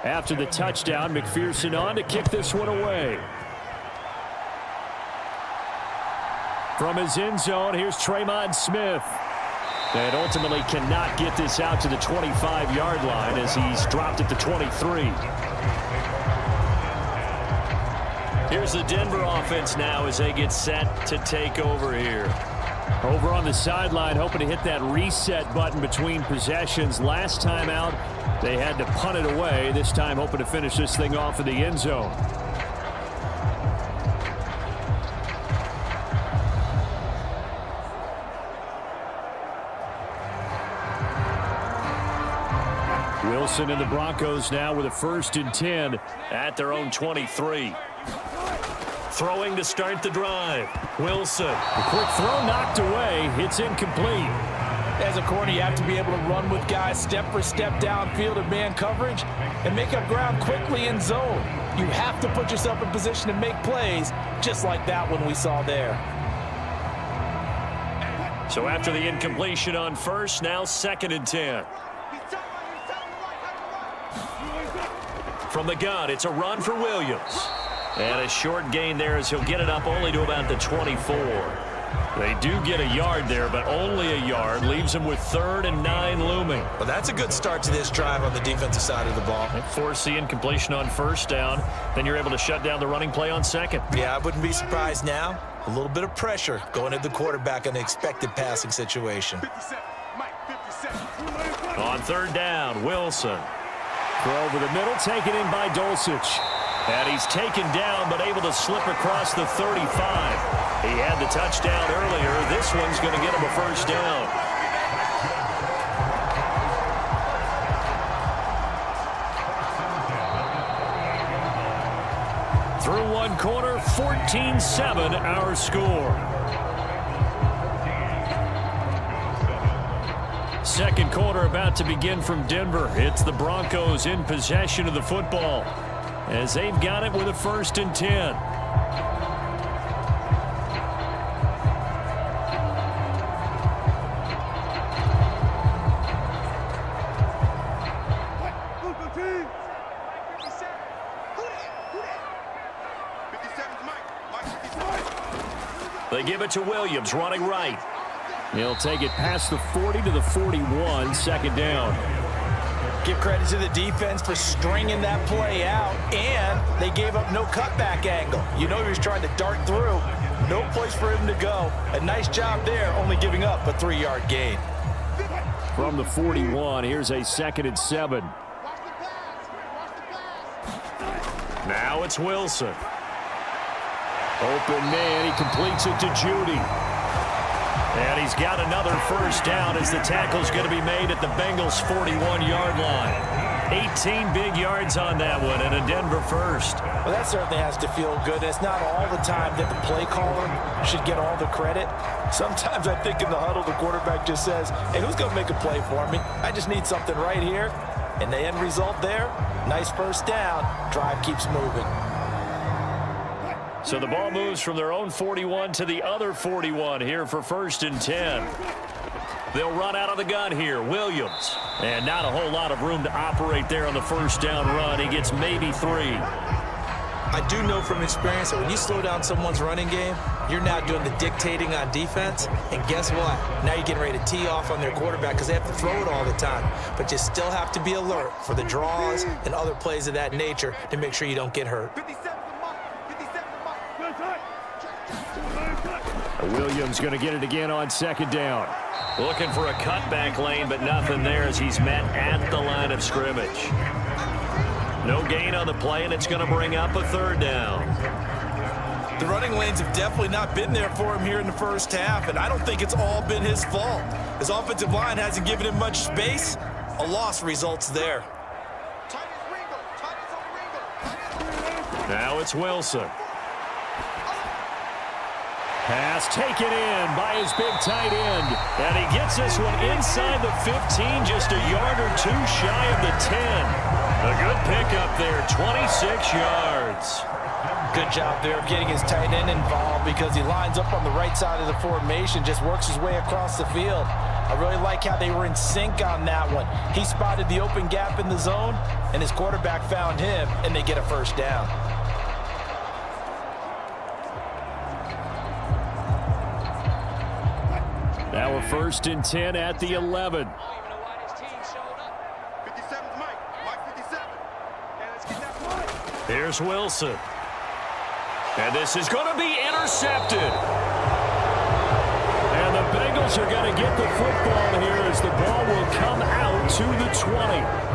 After the touchdown, McPherson on to kick this one away. From his end zone, here's Tremon Smith. And ultimately cannot get this out to the 25-yard line as he's dropped at the 23. Here's the Denver offense now as they get set to take over here. Over on the sideline, hoping to hit that reset button between possessions. Last time out, they had to punt it away. This time, hoping to finish this thing off in the end zone. Wilson and the Broncos now with a 1st and 10 at their own 23. Throwing to start the drive. Wilson. A quick throw knocked away. It's incomplete. As a corner, you have to be able to run with guys step for step downfield in man coverage and make up ground quickly in zone. You have to put yourself in position to make plays, just like that one we saw there. So after the incompletion on first, now 2nd and 10. From the gun, it's a run for Williams. And a short gain there as he'll get it up only to about the 24. They do get a yard there, but only a yard. Leaves him with 3rd and 9 looming. Well, that's a good start to this drive on the defensive side of the ball. They force the incompletion on 1st down. Then you're able to shut down the running play on 2nd. Yeah, I wouldn't be surprised now. A little bit of pressure going at the quarterback in the expected passing situation. On 3rd down, Wilson. Throw over the middle, taken in by Dulcich. And he's taken down, but able to slip across the 35. He had the touchdown earlier. This one's going to get him a 1st down. Through one quarter, 14-7 our score. 2nd quarter about to begin from Denver. It's the Broncos in possession of the football as they've got it with a 1st and 10. They give it to Williams, running right. He'll take it past the 40 to the 41, 2nd down. Give credit to the defense for stringing that play out, and they gave up no cutback angle. You know he was trying to dart through. No place for him to go. A nice job there, only giving up a 3-yard gain. From the 41, here's a 2nd and 7. Now it's Wilson. Open man, he completes it to Judy. And he's got another 1st down as the tackle's going to be made at the Bengals' 41-yard line. 18 big yards on that one and a Denver 1st. Well, that certainly has to feel good. It's not all the time that the play caller should get all the credit. Sometimes I think in the huddle the quarterback just says, hey, who's going to make a play for me? I just need something right here. And the end result there, nice 1st down. Drive keeps moving. So the ball moves from their own 41 to the other 41 here for 1st and 10. They'll run out of the gun here. Williams. And not a whole lot of room to operate there on the 1st down run. He gets maybe 3. I do know from experience that when you slow down someone's running game, you're now doing the dictating on defense. And guess what? Now you're getting ready to tee off on their quarterback because they have to throw it all the time. But you still have to be alert for the draws and other plays of that nature to make sure you don't get hurt. Williams going to get it again on 2nd down. Looking for a cutback lane, but nothing there as he's met at the line of scrimmage. No gain on the play, and it's going to bring up a 3rd down. The running lanes have definitely not been there for him here in the 1st half, and I don't think it's all been his fault. His offensive line hasn't given him much space. A loss results there. Now it's Wilson. Pass taken in by his big tight end. And he gets this one inside the 15, just a yard or 2 shy of the 10. A good pickup there, 26 yards. Good job there of getting his tight end involved because he lines up on the right side of the formation, just works his way across the field. I really like how they were in sync on that one. He spotted the open gap in the zone, and his quarterback found him, and they get a first down. Now a 1st and 10 at the 11. Here's Wilson. And this is going to be intercepted. And the Bengals are going to get the football here as the ball will come out to the 20.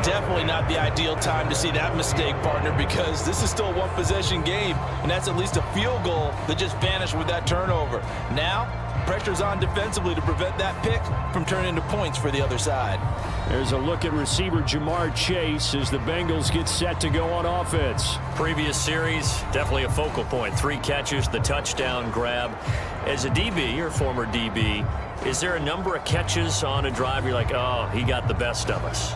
Definitely not the ideal time to see that mistake, partner, because this is still a one-possession game, and that's at least a field goal that just vanished with that turnover. Now, pressure's on defensively to prevent that pick from turning into points for the other side. There's a look at receiver Jamar Chase as the Bengals get set to go on offense. Previous series, definitely a focal point. 3 catches, the touchdown grab. As a DB, or former DB, is there a number of catches on a drive you're like, oh, he got the best of us?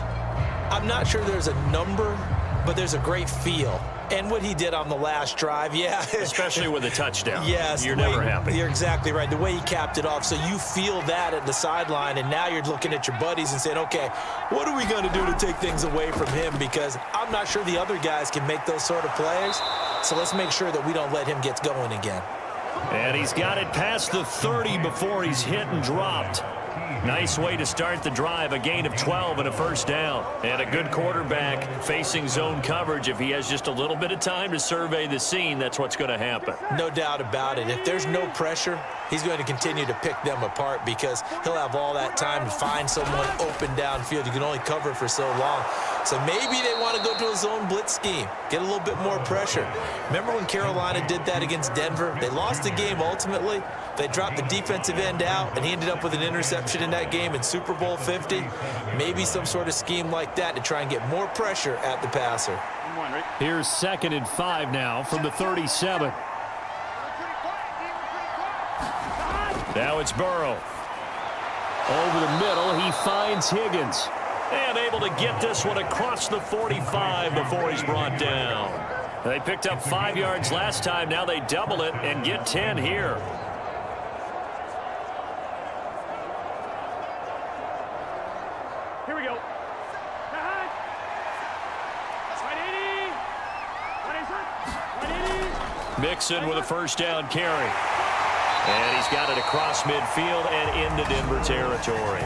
I'm not sure there's a number, but there's a great feel. And what he did on the last drive, yeah. Especially with a touchdown. Yes. You're never happy. You're exactly right. The way he capped it off. So you feel that at the sideline, and now you're looking at your buddies and saying, okay, what are we going to do to take things away from him? Because I'm not sure the other guys can make those sort of plays. So let's make sure that we don't let him get going again. And he's got it past the 30 before he's hit and dropped. Nice way to start the drive, a gain of 12 and a first down. And a good quarterback facing zone coverage. If he has just a little bit of time to survey the scene, that's what's going to happen. No doubt about it. If there's no pressure, he's going to continue to pick them apart because he'll have all that time to find someone open downfield. You can only cover for so long. So maybe they want to go to a zone blitz scheme, get a little bit more pressure. Remember when Carolina did that against Denver? They lost the game ultimately. They dropped the defensive end out, and he ended up with an interception in that game in Super Bowl 50. Maybe some sort of scheme like that to try and get more pressure at the passer. Here's 2nd and 5 now from the 37. Now it's Burrow. Over the middle, he finds Higgins. And able to get this one across the 45 before he's brought down. They picked up 5 yards last time. Now they double it and get 10 here. Here we go. Mixon with a first down carry. And he's got it across midfield and into Denver territory.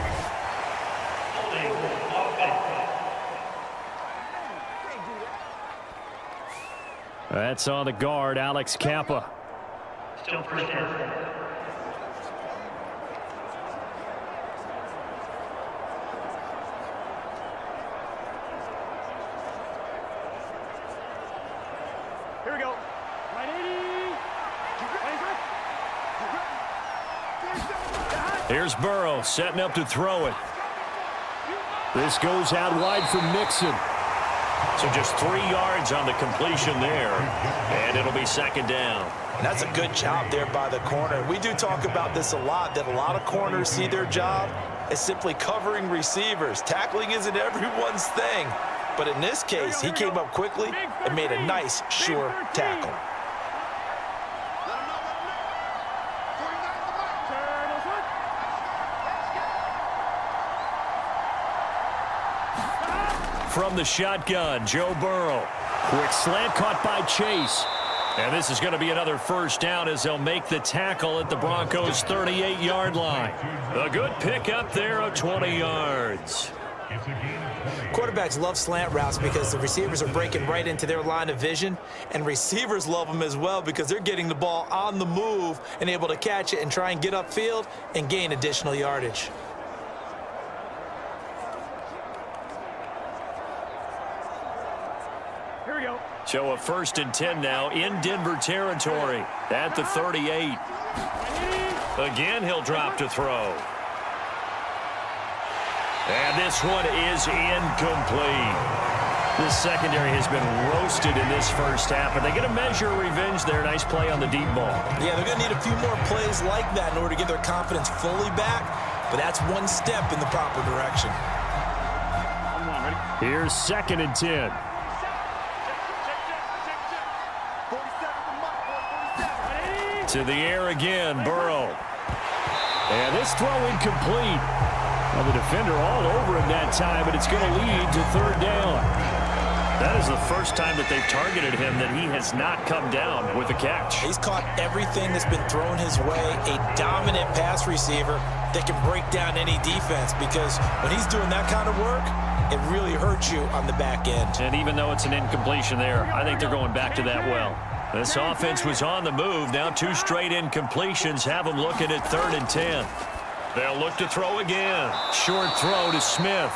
That's on the guard, Alex Kappa. Still first down. Here we go. Right 80. Here's Burrow setting up to throw it. This goes out wide for Mixon. So just 3 yards on the completion there, and it'll be 2nd down. And that's a good job there by the corner. We do talk about this a lot, that a lot of corners see their job as simply covering receivers. Tackling isn't everyone's thing. But in this case, he came up quickly and made a nice, sure tackle. From the shotgun, Joe Burrow. Quick slant caught by Chase. And this is going to be another first down as they'll make the tackle at the Broncos' 38-yard line. A good pickup there of 20 yards. Quarterbacks love slant routes because the receivers are breaking right into their line of vision, and receivers love them as well because they're getting the ball on the move and able to catch it and try and get upfield and gain additional yardage. Here we go. So a 1st and 10 now in Denver territory at the 38. Again, he'll drop to throw. And this one is incomplete. The secondary has been roasted in this first half, but they get a measure of revenge there. Nice play on the deep ball. Yeah, they're going to need a few more plays like that in order to get their confidence fully back, but that's one step in the proper direction. Here's 2nd and 10. To the air again, Burrow. And this throw incomplete. Well, the defender all over him that time, but it's going to lead to third down. That is the first time that they've targeted him that he has not come down with a catch. He's caught everything that's been thrown his way. A dominant pass receiver that can break down any defense, because when he's doing that kind of work, it really hurts you on the back end. And even though it's an incompletion there, I think they're going back to that well. This offense was on the move. Now 2 straight incompletions have them looking at 3rd and 10. They'll look to throw again. Short throw to Smith.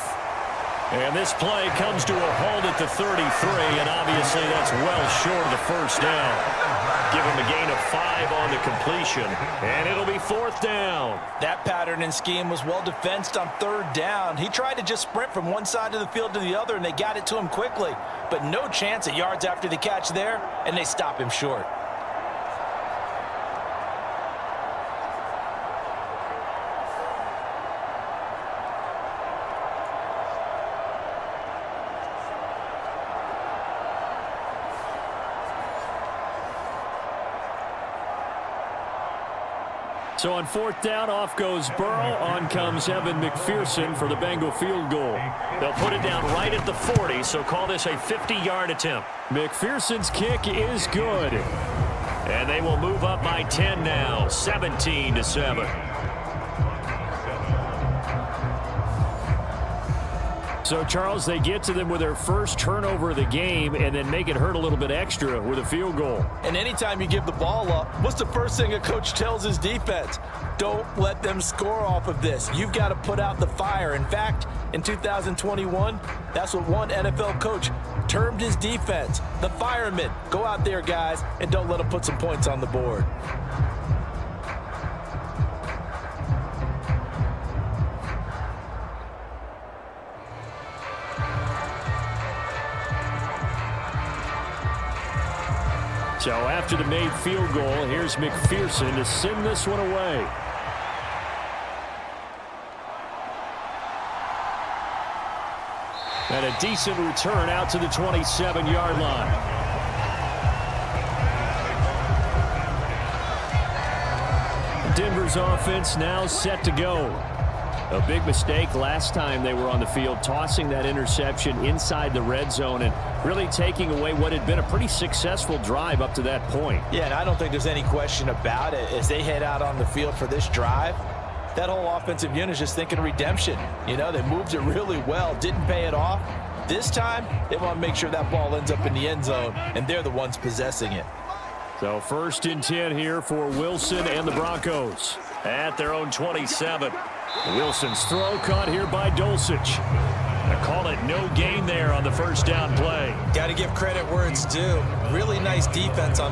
And this play comes to a halt at the 33, and obviously that's well short of the first down. Give him a gain of 5 on the completion, and it'll be 4th down. That pattern and scheme was well defensed on 3rd down. He tried to just sprint from one side of the field to the other, and they got it to him quickly. But no chance at yards after the catch there, and they stop him short. So on 4th down, off goes Burrow. On comes Evan McPherson for the Bengal field goal. They'll put it down right at the 40, so call this a 50-yard attempt. McPherson's kick is good. And they will move up by 10 now, 17-7. So, Charles, they get to them with their first turnover of the game and then make it hurt a little bit extra with a field goal. And anytime you give the ball up, what's the first thing a coach tells his defense? Don't let them score off of this. You've got to put out the fire. In fact, in 2021, that's what one NFL coach termed his defense, the firemen. Go out there, guys, and don't let them put some points on the board. So after the made field goal, here's McPherson to send this one away. And a decent return out to the 27-yard line. Denver's offense now set to go. A big mistake last time they were on the field, tossing that interception inside the red zone and really taking away what had been a pretty successful drive up to that point. Yeah, and I don't think there's any question about it. As they head out on the field for this drive, that whole offensive unit is just thinking redemption. You know, they moved it really well, didn't pay it off. This time, they want to make sure that ball ends up in the end zone, and they're the ones possessing it. So 1st and 10 here for Wilson and the Broncos. At their own 27. Wilson's throw caught here by Dulcich. I call it no gain there on the first down play. Got to give credit where it's due. Really nice defense on